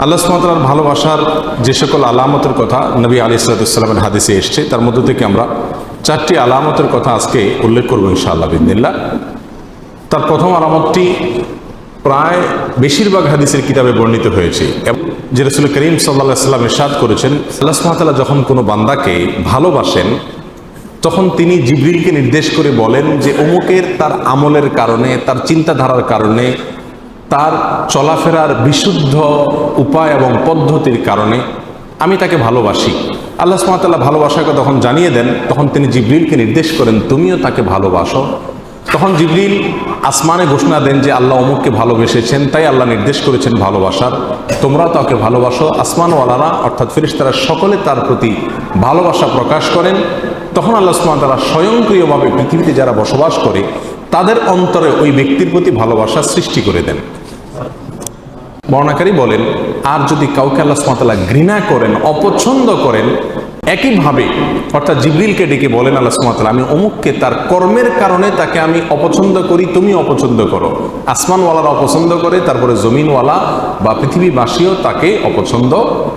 আল্লাহ সুবহানাহু ওয়া তাআলার ভালোবাসার যে সকল আলামতের কথা নবী আলাইহিস সালামের হাদিসে এসেছে, তার মধ্য থেকে আমরা 4টি আলামতের কথা আজকে উল্লেখ করব ইনশাআল্লাহ বিইذنিল্লাহ। তার প্রথম আলামতটি প্রায় বেশিরভাগ হাদিসের কিতাবে বর্ণিত হয়েছে, যে রাসূল করিম সাল্লাল্লাহু আলাইহি ওয়াসাল্লাম ইরশাদ করেছেন, আল্লাহ সুবহানাহু ওয়া তাআলা যখন কোনো বান্দাকে ভালোবাসেন তখন তিনি জিবরিলকে নির্দেশ করে বলেন যে অমুকের তার আমলের কারণে, তার চিন্তাধারার কারণে, তার চলাফেরার বিশুদ্ধ উপায় এবং পদ্ধতির কারণে আমি তাকে ভালোবাসি। আল্লাহ সুবহানাহু ওয়া তাআলা ভালোবাসাকে তখন জানিয়ে দেন, তখন তিনি জিবরিলকে নির্দেশ করেন তুমিও তাকে ভালোবাসো। তখন জিবরিল আসমানে ঘোষণা দেন যে আল্লাহ অমুককে ভালোবেসেছেন, তাই আল্লাহ নির্দেশ করেছেন ভালোবাসার, তোমরাও তাকে ভালোবাসো। আসমানওয়ালারা অর্থাৎ ফেরেশতারা সকলে তার প্রতি ভালোবাসা প্রকাশ করেন। তখন আল্লাহ সুবহানাহু ওয়া তাআলা স্বয়ংক্রিয়ভাবে পৃথিবীতে যারা বসবাস করে তাদের অন্তরে ওই ব্যক্তির প্রতি ভালোবাসা সৃষ্টি করে দেন। বর্ণাকারী বলেন, আর যদি কাউকে আল্লাহ সুবহানাহু ওয়া তাআলা ঘৃণা করেন, অপছন্দ করেন, একইভাবে অর্থাৎ জিবরিলকে ডেকে বলেন আল্লাহ সুবহানাহু ওয়া তাআলা আমি অমুককে তার কর্মের কারণে তাকে আমি অপছন্দ করি, তুমি অপছন্দ করো। আসমানওয়ালারা অপছন্দ করে, তারপরে জমিনওয়ালা বা পৃথিবীবাসীও তাকে অপছন্দ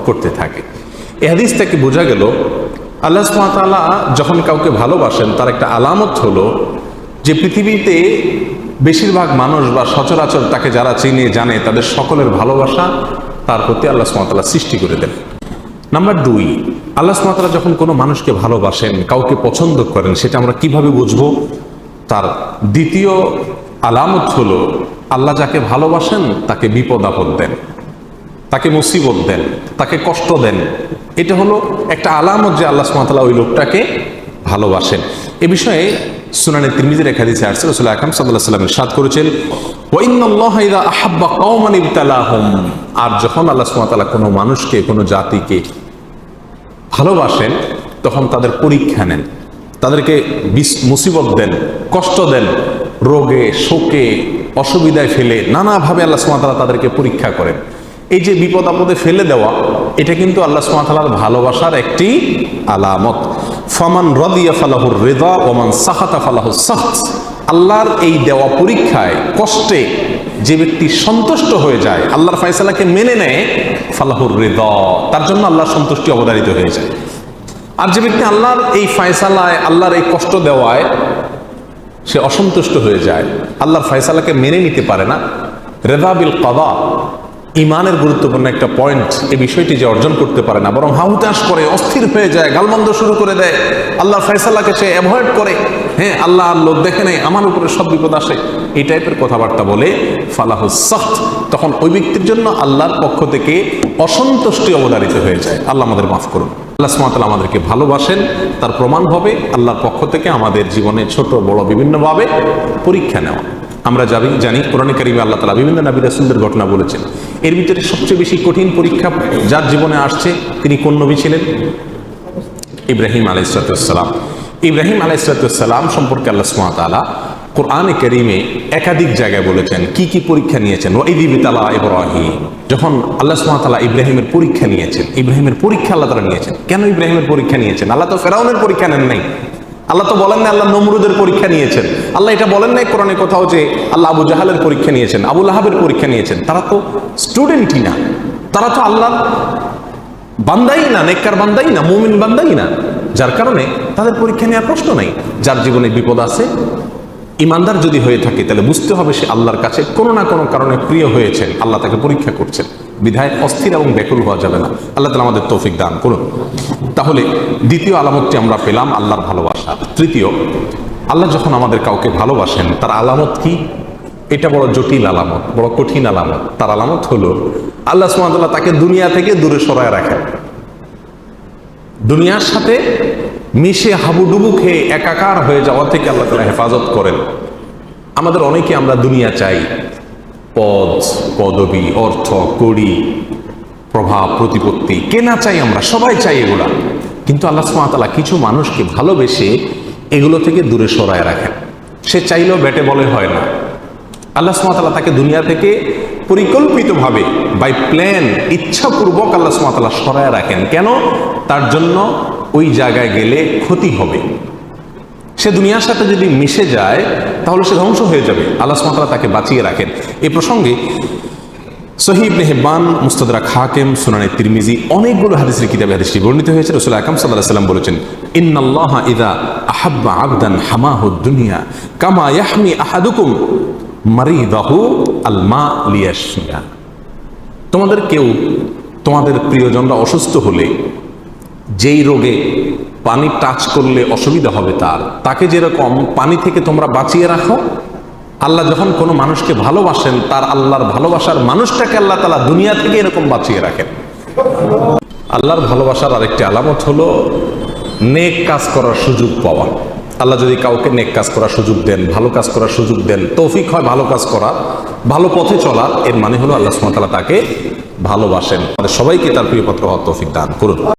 করতে থাকে। এই হাদিস থেকে বোঝা গেল আল্লাহ সুবহানাহু ওয়া তাআলা যখন কাউকে ভালোবাসেন তার একটা আলামত হলো যে পৃথিবীতে বেশিরভাগ মানুষ বা সচরাচর তাকে যারা চিনে জানে তাদের সকলের ভালোবাসা তার প্রতি আল্লাহ সুবহানাহু ওয়া তাআলা সৃষ্টি করে দেন। নাম্বার 2, আল্লাহ সুবহানাহু ওয়া তাআলা যখন কোনো মানুষকে ভালোবাসেন, কাউকে পছন্দ করেন, সেটা আমরা কিভাবে বুঝবো? তার দ্বিতীয় আলামত হলো আল্লাহ যাকে ভালোবাসেন তাকে বিপদ আপদ দেন, তাকে মুসিবত দেন, তাকে কষ্ট দেন। এটা হলো একটা আলামত যে আল্লাহ সুবহানাহু ওয়া তাআলা ওই লোকটাকে ভালোবাসেন। এ বিষয়ে সুনানে তিরমিজির এক হাদিসে আসছে, রাসূল আকরাম সাল্লাল্লাহু আলাইহি ওয়াসাল্লাম ইরশাদ করেছেন, ওয়া ইন্নাল্লাহা ইযা আহাব্বা কওমান ইবতালাহুম, আর যখন আল্লাহ সুবহানাহু ওয়া তাআলা কোনো মানুষকে, কোনো জাতিকে ভালোবাসেন তখন তাদের পরীক্ষা নেন, তাদেরকে মুসিবত দেন, কষ্ট দেন, রোগে শোকে অসুবিধায় ফেলে নানাভাবে আল্লাহ সুবহানাহু ওয়া তাআলা তাদেরকে পরীক্ষা করেন। এই যে বিপদ আপদে ফেলে দেওয়া, এটা কিন্তু আল্লাহ সুবহানাহু ওয়া তাআলার ভালোবাসার একটি আলামত। ফামান রাদিয়া ফালাহুর রিদা ওয়া মান সাখাতা ফালাহুস সাখত, আল্লাহর এই দেওয়া পরীক্ষায়, কষ্টে যে ব্যক্তি সন্তুষ্ট হয়ে যায়, আল্লাহর ফয়সালাকে মেনে নেয়, ফালাহুর রিদা, তার জন্য আল্লাহর সন্তুষ্টি অবধারিত হয়ে যায়। আর যে ব্যক্তি আল্লাহর এই ফয়সালায়, আল্লাহর এই কষ্ট দেওয়ায় সে অসন্তুষ্ট হয়ে যায়, আল্লাহর ফয়সালাকে মেনে নিতে পারে না, রিদা বিল কাদা, ইমানের গুরুত্বপূর্ণ একটা পয়েন্ট, এই বিষয়টি যে অর্জন করতে পারে না, বরং হাহুতাশ করে, অস্থির হয়ে যায়, গালমন্দ শুরু করে দেয়, আল্লাহর ফয়সালাকে সে অ্যাভয়েড করে, হ্যাঁ আল্লাহ আর লোক দেখে নেই, আমার উপরে সব বিপদ আসে, এই টাইপের কথাবার্তা বলে, ফালাহুস সাখত, তখন ওই ব্যক্তির জন্য আল্লাহর পক্ষ থেকে অসন্তুষ্টি অবধারিত হয়ে যায়। আল্লাহ আমাদের মাফ করুন। আল্লাহ সুবহানাহু ওয়া তাআলা আমাদেরকে ভালোবাসেন, তার প্রমাণ হবে আল্লাহর পক্ষ থেকে আমাদের জীবনে ছোট বড় বিভিন্নভাবে পরীক্ষা নেওয়া। আমরা জানি কোরআনে কারিমে আল্লাহ তাআলা বিভিন্ন নবী রাসূলদের ঘটনা বলেছেন। এর ভিতরে সবচেয়ে বেশি কঠিন পরীক্ষা যার জীবনে আসছে তিনি কোন নবী ছিলেন? ইব্রাহিম আলাইহিস সালাম। ইব্রাহিম আলাইহিস সালাম সম্পর্কে আল্লাহ সুবহানাহু ওয়া তাআলা কোরআনে কারিমে একাধিক জায়গায় বলেছেন কি কি পরীক্ষা নিয়েছেন। ওয়া ইয ইবতালা ইব্রাহিম, যখন আল্লাহ সুবহানাহু ওয়া তাআলা ইব্রাহিমের পরীক্ষা নিয়েছেন, ইব্রাহিমের পরীক্ষা আল্লাহ তাআলা নিয়েছেন। কেন ইব্রাহিমের পরীক্ষা নিয়েছেন? আল্লাহ তো ফেরাউনের পরীক্ষা নেন নাই, আল্লাহ তো বলেন না আল্লাহ নমরুদের পরীক্ষা নিয়েছেন, আল্লাহ এটা বলেন নাই কোরআনে কোথাও যে আল্লাহ আবু জাহালের পরীক্ষা নিয়েছেন, আবু লাহাবের পরীক্ষা নিয়েছেন। তারা তো স্টুডেন্টই না, তারা তো আল্লাহর বান্দাই না, নেককার বান্দাই না, মুমিন বান্দাই না, যার কারণে তাদের পরীক্ষা নেওয়ার প্রশ্ন নাই। যার জীবনে বিপদ আছে, ইমানদার যদি হয়ে থাকে তাহলে বুঝতে হবে সে আল্লাহর কাছে কোনো না কোনো কারণে প্রিয় হয়েছেন, আল্লাহ তাকে পরীক্ষা করছেন, বিধায় অস্থির এবং ব্যাকুল হওয়া যাবে না। আল্লাহ তাআলা আমাদের তৌফিক দান করুন। তাহলে দ্বিতীয় আলামতটি আমরা পেলাম আল্লাহর ভালোবাসা। তৃতীয়, আল্লাহ যখন আমাদের কাউকে ভালোবাসেন তার আলামত কি? এটা বড় জটিল আলামত, বড় কঠিন আলামত। তার আলামত হলো আল্লাহ সুবহানাহু ওয়া তাআলা তাকে দুনিয়া থেকে দূরে সরায় রাখেন, দুনিয়ার সাথে মিশে হাবুডুবু খেয়ে একাকার হয়ে যাওয়া থেকে আল্লাহ তাআলা হেফাজত করেন। আমাদের অনেকে আমরা দুনিয়া চাই, পদ পদবি, অর্থ কড়ি, প্রভাব প্রতিপত্তি, কেনা চাই, আমরা সবাই চাই এগুলা, কিন্তু আল্লাহ সুবহানাহু ওয়া তাআলা কিছু মানুষকে ভালোবেসে এগুলো থেকে দূরে সরায় রাখেন। সে চাইলেও ব্যাটে বলে হয় না। আল্লাহ সুবহানাহু ওয়া তাআলা তাকে দুনিয়া থেকে পরিকল্পিতভাবে বাই প্ল্যান, ইচ্ছাপূর্বক আল্লাহ সুবহানাহু ওয়া তাআলা সরায় রাখেন। কেন? তার জন্য ওই জায়গায় গেলে ক্ষতি হবে। সে দুনিয়ার সাথে যদি মিশে যায় তাহলে সে ধ্বংস হয়ে যাবে। আল্লাহ সুবহানাহু ওয়া তাআলা তাকে বাঁচিয়ে রাখেন। এই প্রসঙ্গে সহিহ ইবনে হিব্বান, মুস্তাদরাক হাকিম, সুনানে তিরমিজি, অনেকগুলো হাদিসের কিতাবে হাদিসটি বর্ণিত হয়েছে। রাসূল আকরাম সাল্লাল্লাহু আলাইহি ওয়াসাল্লাম বলেছেন, ইন্নাল্লাহা ইযা আহাব্বা আবদান হামাহুদ দুনিয়া কামা ইয়াহমি আহাদুকুম মারিদাহু আল মা লিয়াশফিয়া। তোমাদের কেউ তোমাদের প্রিয়জনরা অসুস্থ হলে যেই রোগে পানি টাচ করলে অসুবিধা হবে তাকে যেরকম পানি থেকে তোমরা বাঁচিয়ে রাখো, আল্লাহ যখন কোনো মানুষকে ভালোবাসেন তার আল্লাহর ভালোবাসার মানুষটাকে আল্লাহ তাআলা দুনিয়া থেকে এরকম বাঁচিয়ে রাখেন। আল্লাহর ভালোবাসার আরেকটি আলামত হলো নেক কাজ করার সুযোগ পাওয়া। আল্লাহ যদি কাউকে নেক কাজ করার সুযোগ দেন, ভালো কাজ করার সুযোগ দেন, তৌফিক হয় ভালো কাজ করার, ভালো পথে চলার, এর মানে হলো আল্লাহ সুবহানাহু ওয়া তাআলা তাকে ভালোবাসেন। আমাদের সবাইকে তার প্রিয় পাত্র হওয়ার তৌফিক দান করুন।